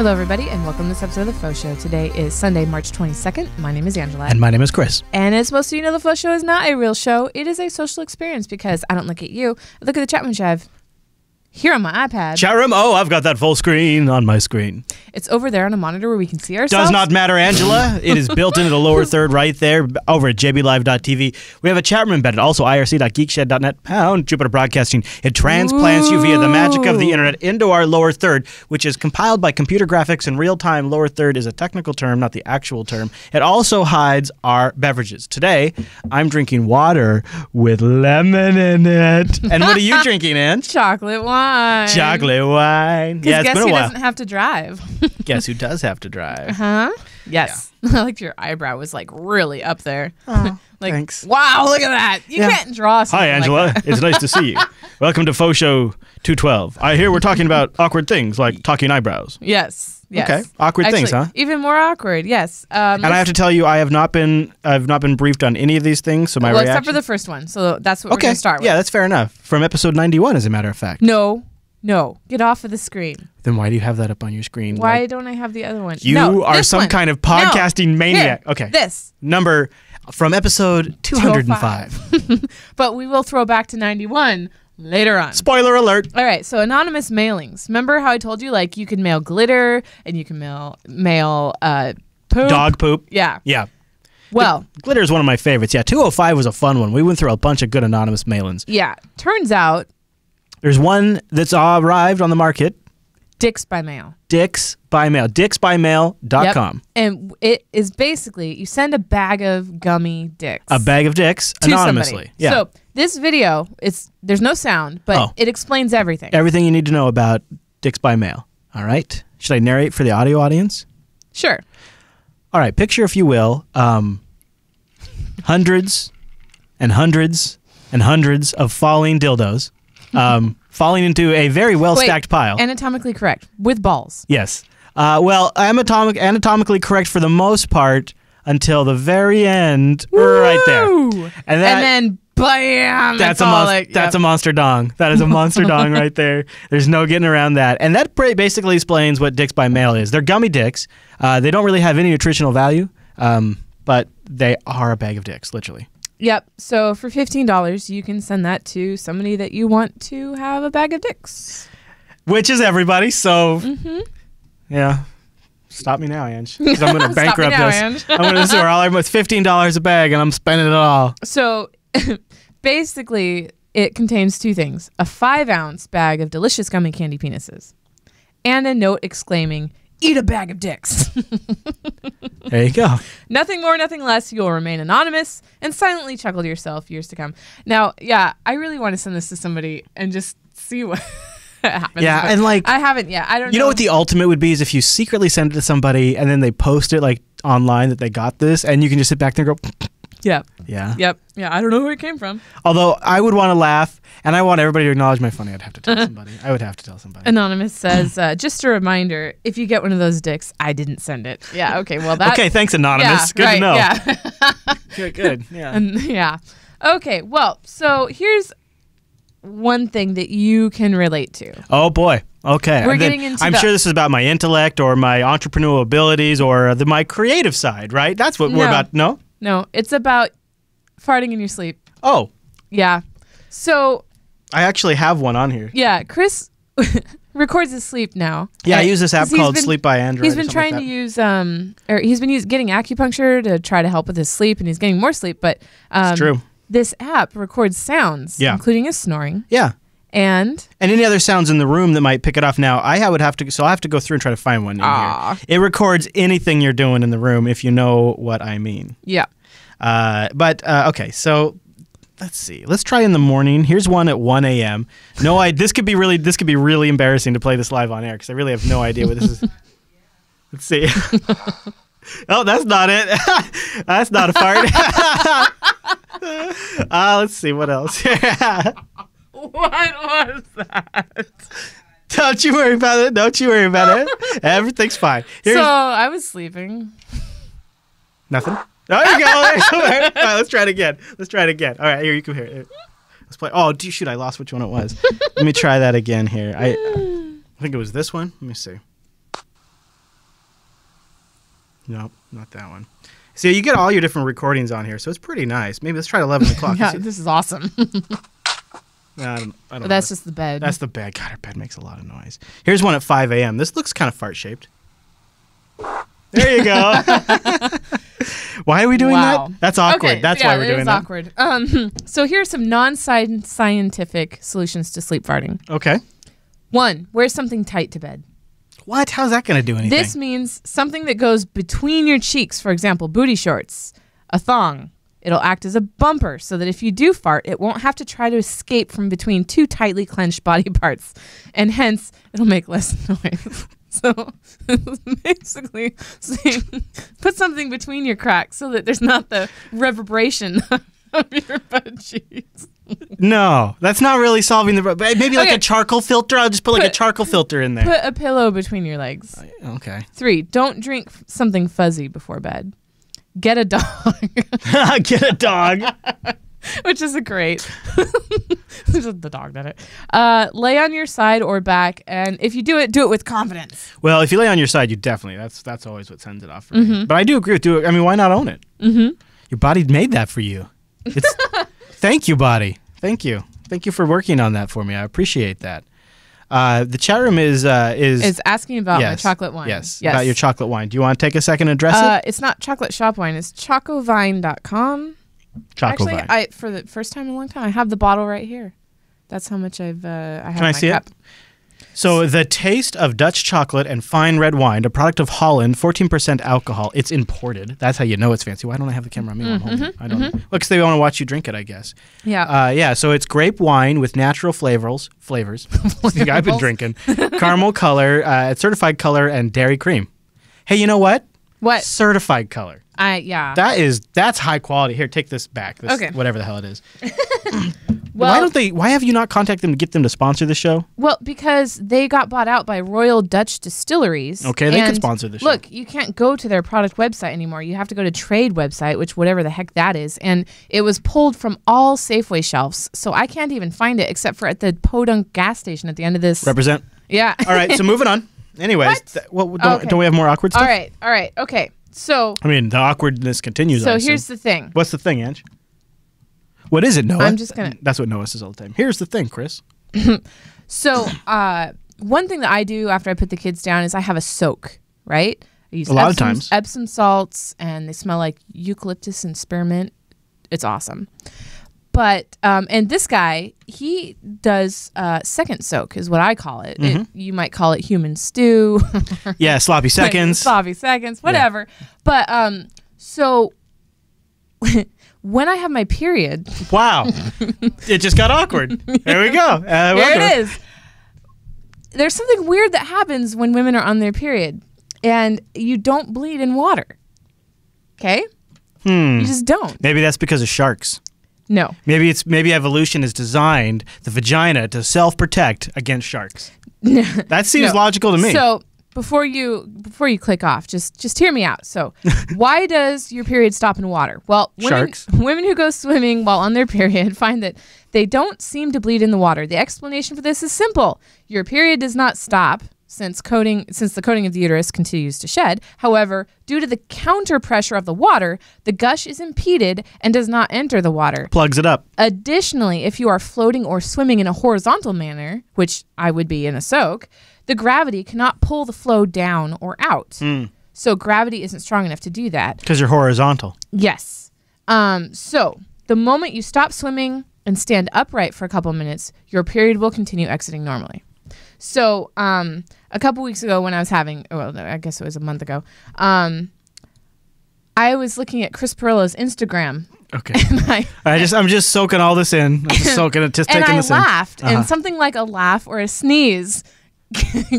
Hello, everybody, and welcome to this episode of the Faux Show. Today is Sunday, March 22nd. My name is Angela. And my name is Chris. And as most of you know, the Faux Show is not a real show. It is a social experience because I don't look at you. I look at the chat room I have here on my iPad. Chat room? Oh, I've got that full screen on my screen. It's over there on a monitor where we can see ourselves. Does not matter, Angela. It is built into the lower third right there over at jblive.tv. We have a chat room embedded. Also, irc.geekshed.net # Jupiter Broadcasting. It transplants you via the magic of the internet into our lower third, which is compiled by computer graphics in real time. Lower third is a technical term, not the actual term. It also hides our beverages. Today, I'm drinking water with lemon in it. And what are you drinking, Ange? Chocolate wine. Chocolate wine. Yeah, it's guess been a who while. doesn't have to drive? Guess who does have to drive? Huh? Yes. Yeah. I like your eyebrow was like really up there. Oh, like, thanks. Wow, look at that. You can't draw something. Hi, Angela. Like that. It's nice to see you. Welcome to Faux Show 212. I hear we're talking about awkward things like talking eyebrows. Yes. Okay. Awkward things, huh? Even more awkward. Yes. And I have to tell you, I've not been briefed on any of these things. So my reaction. Except for the first one. So that's what we're going to start with. Yeah, that's fair enough. From episode 91, as a matter of fact. No, get off of the screen. Then why do you have that up on your screen? Why don't I have the other one? You are some kind of podcasting maniac. Here, okay. This. Number from episode 205. But we will throw back to 91 later on. Spoiler alert. All right, so anonymous mailings. Remember how I told you, like, you can mail glitter and you can mail poop? Dog poop. Yeah. Yeah. Well. Glitter is one of my favorites. Yeah, 205 was a fun one. We went through a bunch of good anonymous mailings. Yeah. Turns out. There's one that's arrived on the market. Dicks by mail. Dicks by mail. Dicksbymail.com. Yep. And it is basically, you send a bag of gummy dicks. A bag of dicks anonymously. Somebody. Yeah. So this video, there's no sound, but it explains everything. Everything you need to know about dicks by mail. All right. Should I narrate for the audio audience? Sure. All right. Picture, if you will, hundreds and hundreds and hundreds of falling dildos. Falling into a very well-stacked pile. Anatomically correct. With balls. Yes. Well, anatomically correct for the most part until the very end. Woo! Right there. And then, bam! That's a monster dong. That is a monster dong right there. There's no getting around that. And that basically explains what dicks by mail is. They're gummy dicks. They don't really have any nutritional value, but they are a bag of dicks, literally. Yep. So for $15, you can send that to somebody that you want to have a bag of dicks. Which is everybody. So, yeah. Stop me now, Ange. Because I'm going to bankrupt this. I'm going to say it's $15 a bag, and I'm spending it all. So basically, it contains two things: a 5-ounce bag of delicious gummy candy penises, and a note exclaiming, "Eat a bag of dicks." There you go. Nothing more, nothing less. You'll remain anonymous and silently chuckle to yourself years to come. Now, yeah, I really want to send this to somebody and just see what happens. Yeah, and like I haven't yet. I don't know. You know what the ultimate would be is if you secretly send it to somebody and then they post it like online that they got this, and you can just sit back there and go, Yep. Yeah. Yep. Yeah. I don't know where it came from. Although I would want to laugh, and I want everybody to acknowledge my funny. I'd have to tell somebody. I would have to tell somebody. Anonymous says, just a reminder, if you get one of those dicks, I didn't send it. Yeah. Okay. Well, that. Okay. Thanks, Anonymous. Good to know. Yeah. Good. Yeah. Yeah. Okay. Well, so here's one thing that you can relate to. Oh boy. Okay. We're getting into I'm sure this is about my intellect or my entrepreneurial abilities or my creative side, right? That's what we're about. No? No, it's about farting in your sleep. Oh. Yeah. So. I actually have one on here. Yeah. Chris records his sleep now. Yeah, I use this app called Sleep by Android. He's been trying to use, he's been getting acupuncture to try to help with his sleep, and he's getting more sleep. But it's true. This app records sounds, including his snoring. Yeah. And any other sounds in the room that might pick it off. Now, I'll have to go through and try to find one in here. It records anything you're doing in the room, if you know what I mean. Yeah. Okay, so let's see. Let's try in the morning. Here's one at 1 a.m. This could be really embarrassing to play this live on air because I really have no idea what this is. Let's see. Oh, that's not it. That's not a fart. Let's see what else. What was that? Don't you worry about it. Don't you worry about it. Everything's fine. So I was sleeping. Nothing. There you go. All right, let's try it again. All right, here, you can hear it. Let's play. Oh, shoot, I lost which one it was. Let me try that again here. I think it was this one. Let me see. Nope, not that one. See, you get all your different recordings on here, so it's pretty nice. Maybe let's try 11 o'clock. Yeah, this is awesome. I don't know. That's just the bed. That's the bed. God, our bed makes a lot of noise. Here's one at 5 a.m. This looks kind of fart-shaped. There you go. Why are we doing that? That's awkward. Okay, That's why we're doing that. Awkward. So here are some non-scientific solutions to sleep farting. Okay. 1, wear something tight to bed. What? How's that going to do anything? This means something that goes between your cheeks, for example, booty shorts, a thong. It'll act as a bumper so that if you do fart, it won't have to try to escape from between two tightly clenched body parts, and hence it'll make less noise. So basically saying, put something between your cracks so that there's not the reverberation of your butt cheeks. No, that's not really solving the... Maybe like a charcoal filter? I'll just put like a charcoal filter in there. Put a pillow between your legs. Okay. 3, don't drink something fuzzy before bed. Get a dog. Get a dog. Which is a great. The dog did it. Lay on your side or back, and if you do it with confidence. Well, if you lay on your side, you definitely... That's always what sends it off for me. But I do agree with you. I mean, why not own it? Your body made that for you. It's... Thank you, body. Thank you. Thank you for working on that for me. I appreciate that. The chat room is asking about my chocolate wine. Yes, about your chocolate wine. Do you want to take a second and address it? It's not chocolate shop wine. It's chocovine.com. Chocovine. Actually, for the first time in a long time, I have the bottle right here. That's how much I have. Can I see it? So the taste of Dutch chocolate and fine red wine, a product of Holland, 14% alcohol. It's imported. That's how you know it's fancy. Why don't I have the camera on me while I'm holding it? I don't know. Well, because they want to watch you drink it, I guess. Yeah. Yeah, so it's grape wine with natural flavors. I've been drinking. Caramel color, certified color, and dairy cream. Hey, you know what? What? Certified color. Yeah. That's high quality. Here, take this back. Okay. Whatever the hell it is. Well, why have you not contacted them to get them to sponsor the show? Well, because they got bought out by Royal Dutch Distilleries. Okay, they could sponsor the show. Look, you can't go to their product website anymore. You have to go to trade website, which whatever the heck that is. And it was pulled from all Safeway shelves. So I can't even find it except for at the Podunk gas station at the end of this. Represent. Yeah. All right, so moving on. Anyways, don't we have more awkward stuff? All right. Okay. So. I mean, the awkwardness continues. So here's the thing. What's the thing, Ange? What is it, Noah? I'm just going to... That's what Noah says all the time. Here's the thing, Chris. So one thing that I do after I put the kids down is I have a soak, right? I use a lot of times. Epsom salts, and they smell like eucalyptus and spearmint. It's awesome. But, and this guy, he does second soak is what I call it. You might call it human stew. Yeah, sloppy seconds. Sloppy seconds, whatever. Yeah. But, so... when I have my period... Wow. It just got awkward. There we go. There it is. There's something weird that happens when women are on their period. And you don't bleed in water. Okay? You just don't. Maybe that's because of sharks. No. Maybe evolution has designed the vagina to self-protect against sharks. That seems logical to me. So... Before you click off, just hear me out. So, why does your period stop in water? Well, women who go swimming while on their period find that they don't seem to bleed in the water. The explanation for this is simple. Your period does not stop since the coating of the uterus continues to shed. However, due to the counter pressure of the water, the gush is impeded and does not enter the water. Plugs it up. Additionally, if you are floating or swimming in a horizontal manner, which I would be in a soak, the gravity cannot pull the flow down or out. So gravity isn't strong enough to do that. Because you're horizontal. Yes. So the moment you stop swimming and stand upright for a couple minutes, your period will continue exiting normally. So a couple weeks ago when I was having, I guess it was a month ago, I was looking at Chris Perilla's Instagram. Okay. I'm just soaking all this in. I'm just soaking it, just taking this in. And I laughed, and something like a laugh or a sneeze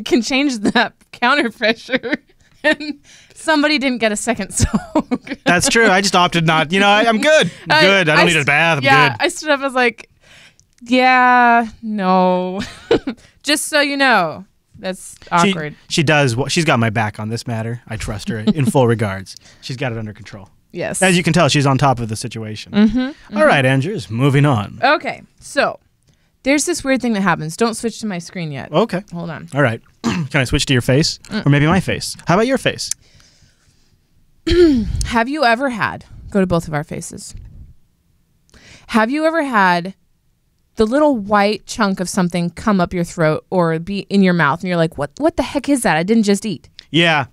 can change that counter pressure. And somebody didn't get a second soak. That's true. I just opted not. I'm good. I'm good. I don't need a bath. I'm good. I stood up. I was like, yeah, no. Just so you know, that's awkward. She does. She's got my back on this matter. I trust her in full regards. She's got it under control. Yes. As you can tell, she's on top of the situation. All right, Andrews, moving on. Okay, so there's this weird thing that happens. Don't switch to my screen yet. Okay. Hold on. All right. Can I switch to your face? Or maybe my face? How about your face? have you ever had, go to both of our faces, have you ever had the little white chunk of something come up your throat or be in your mouth and you're like, what the heck is that? I didn't just eat. Yeah.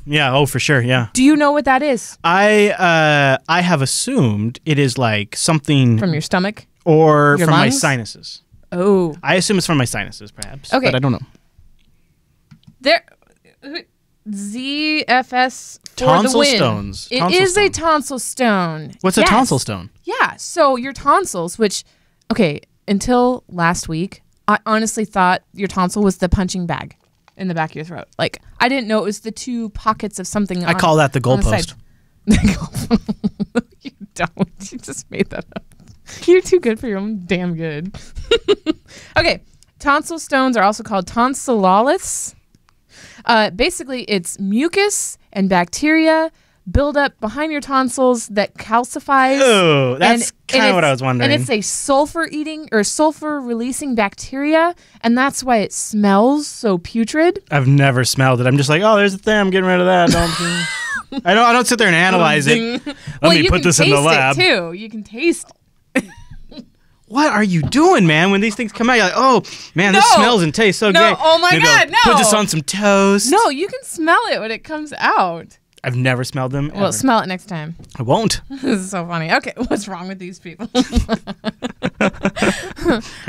Oh, for sure, yeah. Do you know what that is? I have assumed it is like something... From your stomach? Or your from lungs? my sinuses. Oh. I assume it's from my sinuses, perhaps. Okay. But I don't know. There... ZFS for tonsil the win. Stones. It tonsil is stone. a tonsil stone. What's a tonsil stone? Yeah. So your tonsils, which, okay, until last week, I honestly thought your tonsil was the punching bag in the back of your throat. Like, I didn't know it was the two pockets of something. I call that the goalpost. You don't. You just made that up. You're too good for your own damn good. Okay. Tonsil stones are also called tonsillolis. Basically, it's mucus and bacteria build up behind your tonsils that calcifies. Oh, that's kind of what I was wondering. And it's a sulfur-releasing bacteria, and that's why it smells so putrid. I've never smelled it. I'm just like, oh, there's a thing. I'm getting rid of that. I don't sit there and analyze it. Let me put this in the lab. You can taste it, too. You can taste What are you doing, man? When these things come out, you're like, oh, man, this smells and tastes so good. Oh, my God, no. Put this on some toast. No, you can smell it when it comes out. I've never smelled them. Well, smell it next time. I won't. This is so funny. Okay, what's wrong with these people? Fair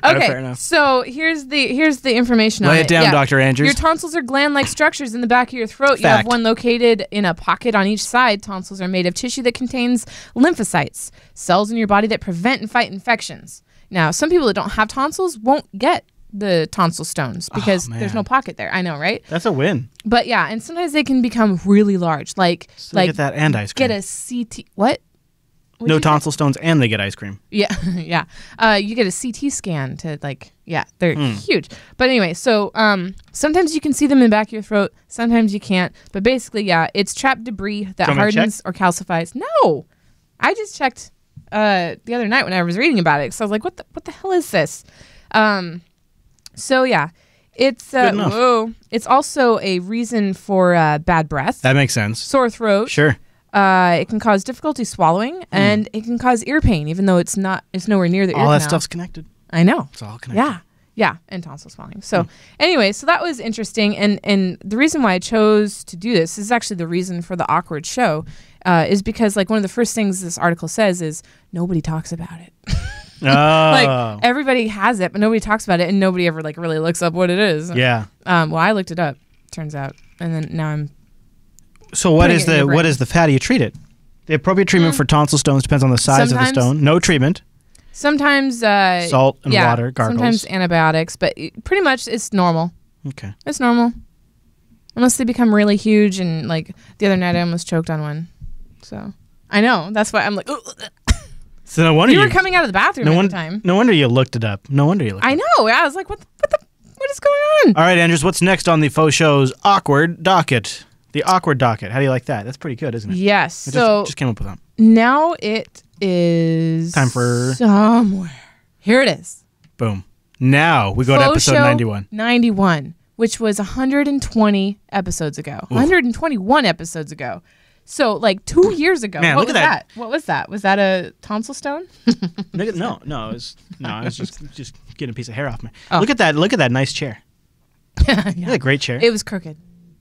Okay, enough. so here's the information on it. Lay it down, Dr. Andrews. Your tonsils are gland-like structures in the back of your throat. You have one located in a pocket on each side. Tonsils are made of tissue that contains lymphocytes, cells in your body that prevent and fight infections. Now, some people that don't have tonsils won't get the tonsil stones because there's no pocket there. I know, right? That's a win. But yeah, and sometimes they can become really large. Like get that and ice cream. Get a CT. What? No tonsil stones and they get ice cream. Yeah, yeah. You get a CT scan to they're huge. But anyway, so sometimes you can see them in the back of your throat. Sometimes you can't. But basically, yeah, it's trapped debris that hardens or calcifies. No, I just checked the other night when I was reading about it. So I was like, what the hell is this? So yeah, it's it's also a reason for bad breath. That makes sense. Sore throat. Sure. It can cause difficulty swallowing, and it can cause ear pain, even though it's nowhere near the ear canal. All that stuff's connected. I know. It's all connected. Yeah, and tonsil swelling. So anyway, so that was interesting, and the reason why I chose to do this is actually the reason for the awkward show, is because like one of the first things this article says is nobody talks about it. Oh. Like everybody has it, but nobody talks about it, and nobody ever like really looks up what it is. Yeah. Well, I looked it up, turns out, and then now I'm. So what is the fat? How do you treat it? The appropriate treatment for tonsil stones depends on the size of the stone. No treatment. Sometimes salt and water, gargles. Sometimes antibiotics, but pretty much it's normal. Okay. It's normal. Unless they become really huge, and like the other night I almost choked on one. So I know. That's why I'm like, so no wonder you were coming out of the bathroom at the time. No wonder you looked it up. I know. I was like, what is going on? All right, Andrews, what's next on the FauxShow's awkward docket? The awkward docket. How do you like that? That's pretty good, isn't it? Yes. I just came up with that. Now it is time for somewhere. Here it is. Boom. Now we go to episode 91. 91, which was 120 episoes ago. Oof. 121 episodes ago. So like 2 years ago. Man, what look was at that. What was that? Was that a tonsil stone? No, I was just getting a piece of hair off me. Oh. Look at that nice chair. Yeah. Isn't that a great chair? It was crooked.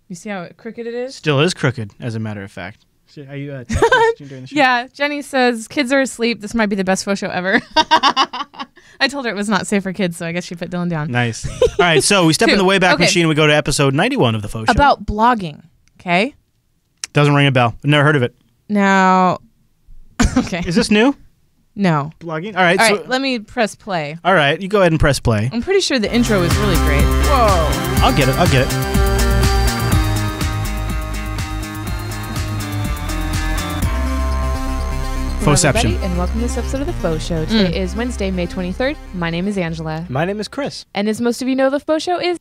You see how crooked it is? Still is crooked, as a matter of fact. So are you during the show? Yeah, Jenny says, kids are asleep. This might be the best FauxShow ever. I told her it was not safe for kids, so I guess she put Dylan down. Nice. All right, so we step in the Wayback Machine and we go to episode 91 of the FauxShow. About blogging, okay? Doesn't ring a bell. I've never heard of it. Now, okay. Is this new? No. Blogging? All right. All right, let me press play. All right, you go ahead and press play. I'm pretty sure the intro is really great. Whoa. I'll get it. Hello, everybody, and welcome to this episode of the FauxShow. Today is Wednesday, May 23rd. My name is Angela. My name is Chris. And as most of you know, the FauxShow is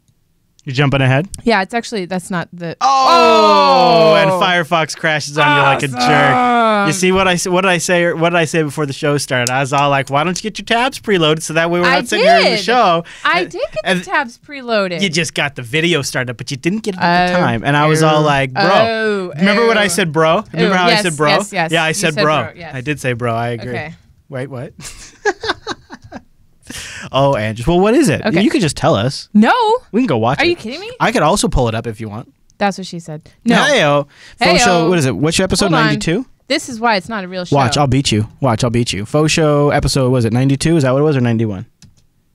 You're jumping ahead? Yeah, it's actually, that's not the... Oh! And Firefox crashes on you like a jerk. You see what did I say? What did I say before the show started? I was all like, why don't you get your tabs preloaded so that way we're not sitting here in the show. I did get the tabs preloaded. You just got the video started, but you didn't get it at the time. And I was all like, bro. Remember when I said bro? Remember how I said bro? Yes. Yeah, I said bro. Yes. I did say bro. I agree. Okay. Wait, what? Oh, Andrew. Well, what is it? Okay. You could just tell us. No. We can go watch it. Are you kidding me? I could also pull it up if you want. That's what she said. No. Hey-o. FauxShow, what is it? Which episode? 92? This is why it's not a real show. Watch, I'll beat you. FauxShow episode, was it 92? Is that what it was, or 91?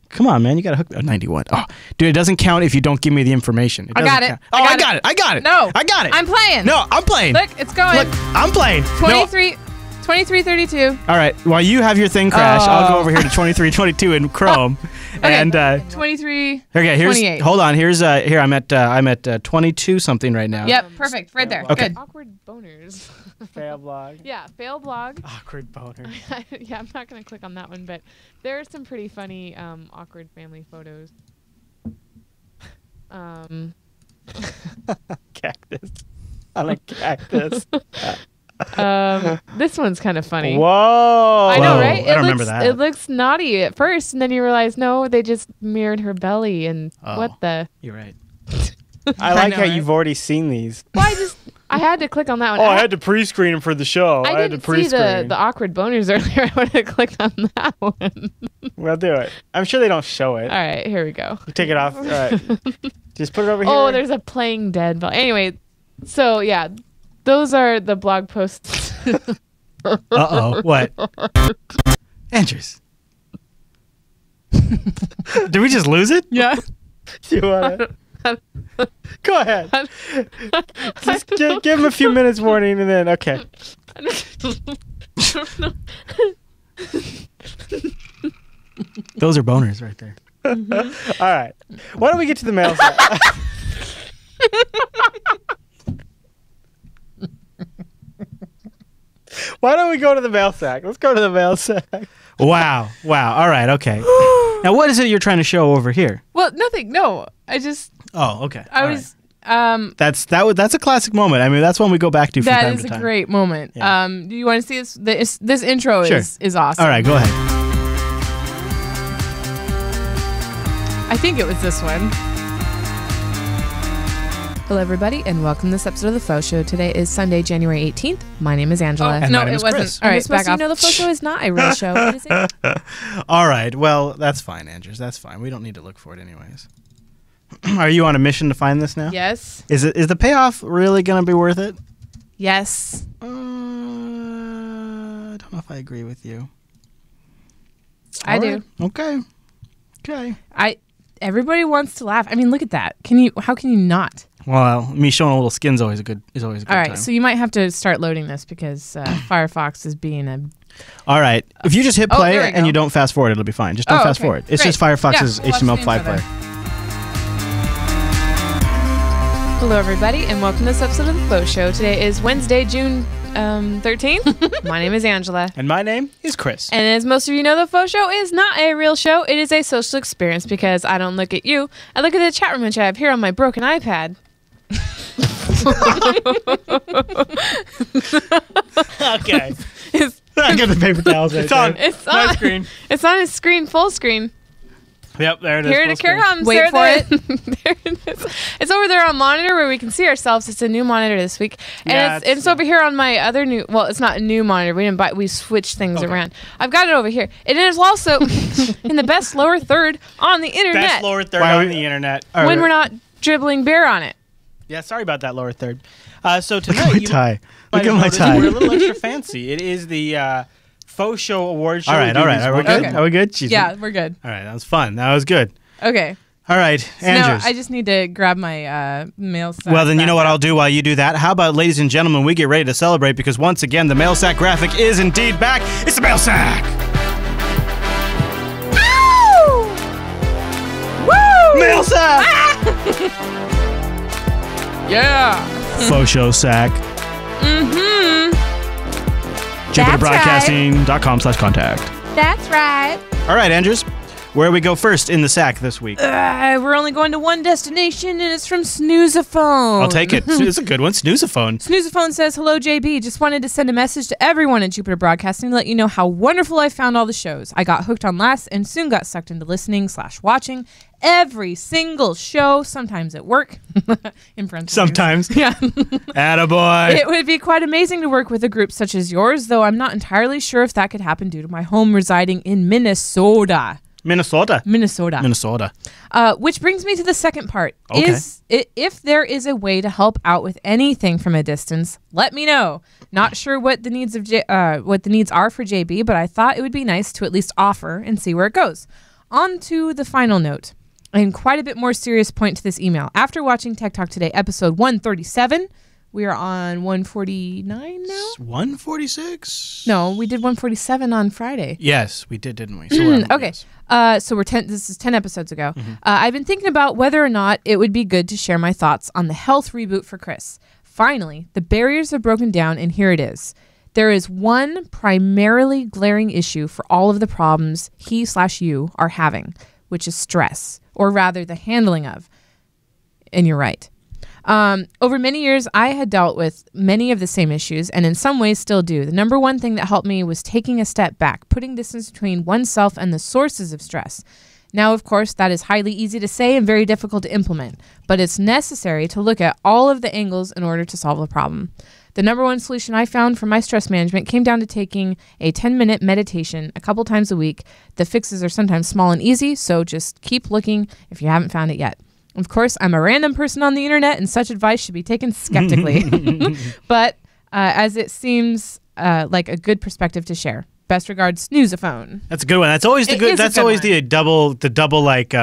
Come on, man. You got to hook... 91. Oh, dude, it doesn't count if you don't give me the information. I got it. Count. Oh, I got it. No. I got it. I'm playing. No, I'm playing. Look, it's going. Look, I'm playing. 2332. All right. While you have your thing crash, I'll go over here to 2322 in Chrome. Okay. And 23. Okay, here's 28. Hold on. Here's here I'm at 22 something right now. Yep, perfect. Right there. Okay. Good. Awkward boners. Fail blog. Yeah, fail blog. Awkward boner. Yeah, I'm not going to click on that one, but there are some pretty funny awkward family photos. Cactus. On a cactus. This one's kind of funny. Whoa. I know, right? I don't remember that. It looks naughty at first, and then you realize, no, they just mirrored her belly, and what the... You're right. I like how you've already seen these. Well, I had to click on that one. I had to pre-screen them for the show. I didn't see the awkward boners earlier. I would have clicked on that one. We'll do it. I'm sure they don't show it. All right, here we go. You take it off. All right. Just put it over here. Oh, there's a playing dead belly. Anyway, so yeah, those are the blog posts. Uh-oh. What? Andrews. Did we just lose it? Yeah. Do you want to... Go ahead. Just give him a few minutes warning and then, okay. Those are boners right there. Mm-hmm. All right. Why don't we get to the mail sack? Why don't we go to the mail sack? Let's go to the mail sack. Wow. All right. Okay. Now, what is it you're trying to show over here? Well, nothing. No, I just... Oh, okay. I was... That's a classic moment. I mean, that's one we go back to from time to time. That is a great moment. Yeah. Do you want to see this? This intro is awesome. All right, go ahead. I think it was this one. Hello, everybody, and welcome to this episode of the Faux Show. Today is Sunday, January 18th. My name is Angela. And no, it wasn't. Chris. All right, back off. You know the Faux Show is not a real show. What is it? All right. Well, that's fine, Andrews. That's fine. We don't need to look for it anyways. Are you on a mission to find this now? Yes. Is the payoff really going to be worth it? Yes. I don't know if I agree with you. I do. Okay. Everybody wants to laugh. I mean, look at that. How can you not? Well, me showing a little skin's always a good All right, time. so you might have to start loading this because Firefox is being a... All right. If you just hit play and go. you don't fast forward, it'll be fine. Just don't fast forward. It's just Firefox's HTML5 player. Hello, everybody, and welcome to this episode of The Faux Show. Today is Wednesday, June 13th. My name is Angela. And my name is Chris. And as most of you know, The Faux Show is not a real show. It is a social experience because I don't look at you. I look at the chat room which I have here on my broken iPad. Okay. I got the paper towels right there. It's on screen. It's on his screen, full screen. Yep, there it is. Here it comes. Wait for it. There it is. It's over there on monitor where we can see ourselves. It's a new monitor this week, and it's over here on my other new. Well, it's not a new monitor. We switched things around. I've got it over here. It is also in the best lower third on the internet. Best lower third on the internet. When we're not dribbling beer on it. Yeah, sorry about that lower third. So tonight, Look at my tie. We're a little extra fancy. It is the Faux Show Award Show. All right. Are we good? Okay. Are we good? Yeah, we're good. All right, that was fun. That was good. Okay. All right, So Andrews. now I just need to grab my mail sack. Well, then you know what I'll do while you do that? How about, ladies and gentlemen, we get ready to celebrate because once again, the mail sack graphic is indeed back. It's the mail sack. Ow! Woo! Mail sack. Yeah. Faux Show sack. Mm-hmm. JupiterBroadcasting.com/contact. That's right. All right, Andrews. Where we go first in the sack this week? We're only going to one destination, and it's from Snoozaphone. I'll take it. It's a good one. Snoozaphone. Snoozaphone says, hello, JB. Just wanted to send a message to everyone at Jupiter Broadcasting to let you know how wonderful I found all the shows. I got hooked on last and soon got sucked into listening/watching every single show, sometimes at work. In parentheses. Sometimes. Yeah. Attaboy. It would be quite amazing to work with a group such as yours, though I'm not entirely sure if that could happen due to my home residing in Minnesota. Minnesota. Which brings me to the second part. Okay. If there is a way to help out with anything from a distance, let me know. Not sure what the needs are for JB, but I thought it would be nice to at least offer and see where it goes. On to the final note, and quite a bit more serious point to this email. After watching Tech Talk Today, episode 137, we are on 149 now? 146? No, we did 147 on Friday. Yes, we did, didn't we? So okay. So this is 10 episodes ago. I've been thinking about whether or not it would be good to share my thoughts on the health reboot for Chris. Finally, the barriers are broken down, and here it is. There is one primarily glaring issue for all of the problems he/you are having, which is stress, or rather the handling of. And you're right. Over many years, I had dealt with many of the same issues, and in some ways still do. The number one thing that helped me was taking a step back, putting distance between oneself and the sources of stress. Now, of course, that is highly easy to say and very difficult to implement, but it's necessary to look at all of the angles in order to solve the problem. The number one solution I found for my stress management came down to taking a 10-minute meditation a couple times a week. The fixes are sometimes small and easy, so just keep looking if you haven't found it yet. Of course, I'm a random person on the internet, and such advice should be taken skeptically. But as it seems like a good perspective to share. Best regards, Snoozaphone. That's a good one. That's always the good. That's always the double like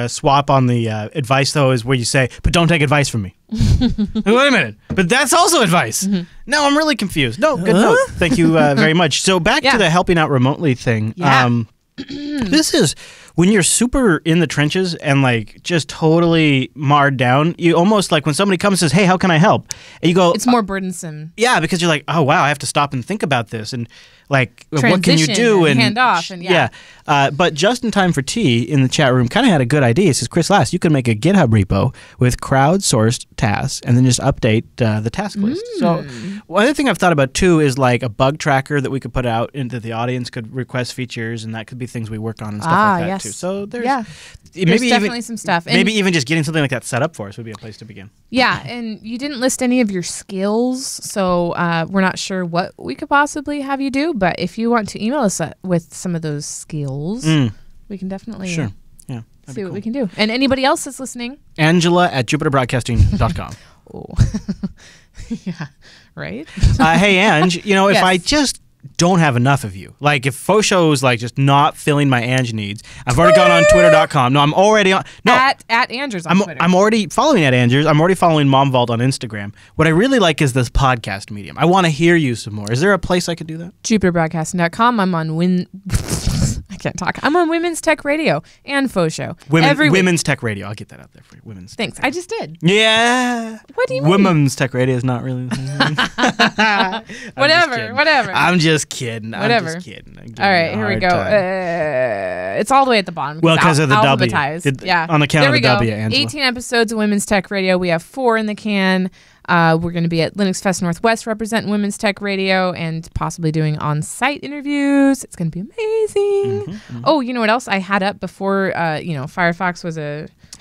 swap on the advice though, is where you say, "But don't take advice from me." Wait a minute. But that's also advice. No, I'm really confused. No, good note. Thank you very much. So back to the helping out remotely thing. Yeah. This is when you're super in the trenches and like just totally marred down. You almost like when somebody comes and says, "Hey, how can I help?" And you go, it's more burdensome. Yeah, because you're like, "Oh wow, I have to stop and think about this." And like, transition, what can you do? And hand off. And but just in time for tea in the chat room kind of had a good idea. It says, Chris Lass, you can make a GitHub repo with crowdsourced tasks and then just update the task list. So one other thing I've thought about too is like a bug tracker that we could put out into the audience could request features, and that could be things we work on and stuff like that too. So there's maybe definitely some stuff. And maybe even just getting something like that set up for us would be a place to begin. Yeah, and you didn't list any of your skills, so we're not sure what we could possibly have you do. But if you want to email us with some of those skills, we can definitely see what we can do. And anybody else that's listening, Angela@JupiterBroadcasting.com. Oh, yeah, right. Hey, Ange, if I just don't have enough of you, like if FauxShow is like just not filling my Ange needs, I've already gone on Twitter.com. No, I'm already on. No, at Andrews on Twitter. I'm already following at Andrews. I'm already following Mom Vault on Instagram. What I really like is this podcast medium. I want to hear you some more. Is there a place I could do that? JupiterBroadcasting.com. I'm on I can't talk. I'm on Women's Tech Radio and FauxShow. Women's Tech Radio. I'll get that out there for you. Women's. Thanks. Tech I just did. Yeah. What do you mean? Women's Tech Radio is not really. Whatever. I'm just kidding. Whatever. I'm just kidding. All right, here we go. It's all the way at the bottom. Well, because of the W. Yeah. On account of the W, Angela. Angela. 18 episodes of Women's Tech Radio. We have 4 in the can. We're going to be at Linux Fest Northwest representing Women's Tech Radio and possibly doing on-site interviews. It's going to be amazing. Oh, you know what else I had up before, Firefox was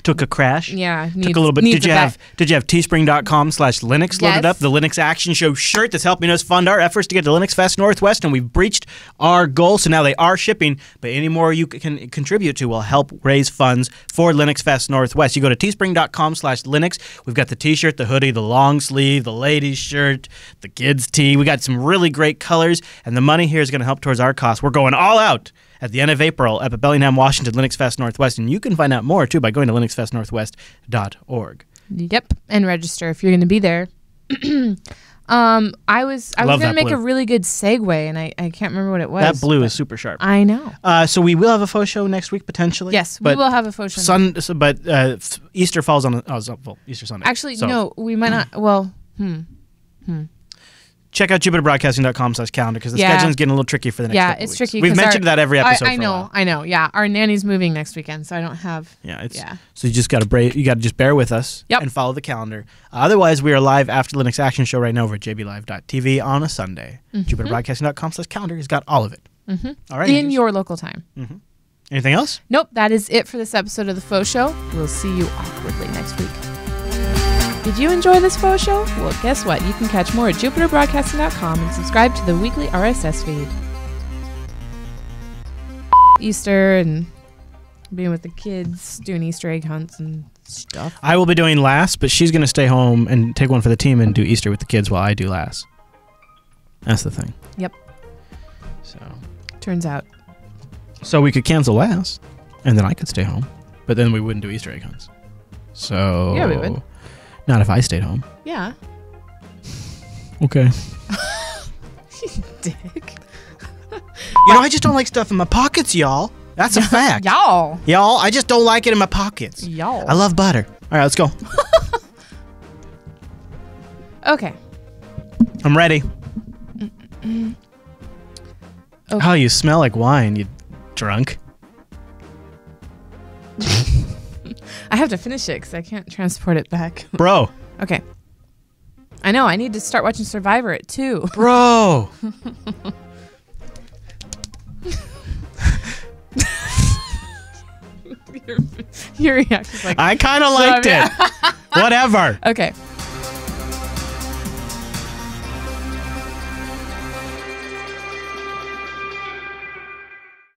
took a crash. Yeah. Took a little bit. Did you have teespring.com/Linux loaded up? The Linux Action Show shirt that's helping us fund our efforts to get to Linux Fest Northwest, and we've breached our goal, so now they are shipping, but any more you can contribute to will help raise funds for Linux Fest Northwest. You go to teespring.com/Linux. We've got the t-shirt, the hoodie, the long sleeve, the ladies shirt, the kids tee. We got some really great colors, and the money here is going to help towards our costs. We're going all out at the end of April up at Bellingham, Washington, Linux Fest Northwest. And you can find out more, too, by going to linuxfestnorthwest.org. Yep, and register if you're going to be there. I was going to make a really good segue, and I can't remember what it was. That blue is super sharp. I know. So we will have a FauxShow next week, potentially? Yes, we will have a FauxShow. But Easter falls on Easter Sunday. Actually, no, we might not. Well, check out jupiterbroadcasting.com/calendar because the scheduling's getting a little tricky for the next couple it's weeks. tricky. We've mentioned that every episode. I know. Yeah, our nanny's moving next weekend, so I don't have. So you just got to just bear with us and follow the calendar. Otherwise, we are live after the Linux Action Show right now over at jblive.tv on a Sunday. jupiterbroadcasting.com/calendar has got all of it. All right. In your local time. Anything else? Nope. That is it for this episode of the Faux Show. We'll see you awkwardly next week. Did you enjoy this Faux Show? Well, guess what? You can catch more at jupiterbroadcasting.com and subscribe to the weekly RSS feed. Easter and being with the kids, doing Easter egg hunts and stuff. I will be doing last, but she's going to stay home and take one for the team and do Easter with the kids while I do last. That's the thing. Yep. So turns out. So we could cancel last, and then I could stay home, but then we wouldn't do Easter egg hunts. So yeah, we would. Not if I stayed home. Yeah. Okay. Dick. I just don't like stuff in my pockets, y'all. That's a fact. Y'all, I just don't like it in my pockets. Y'all. I love butter. All right, let's go. Okay. I'm ready. Okay. Oh, you smell like wine, you drunk. I have to finish it because I can't transport it back. Bro. Okay. I know. I need to start watching Survivor at 2. Bro. Your reaction's like... I kind of liked it. Whatever. Okay.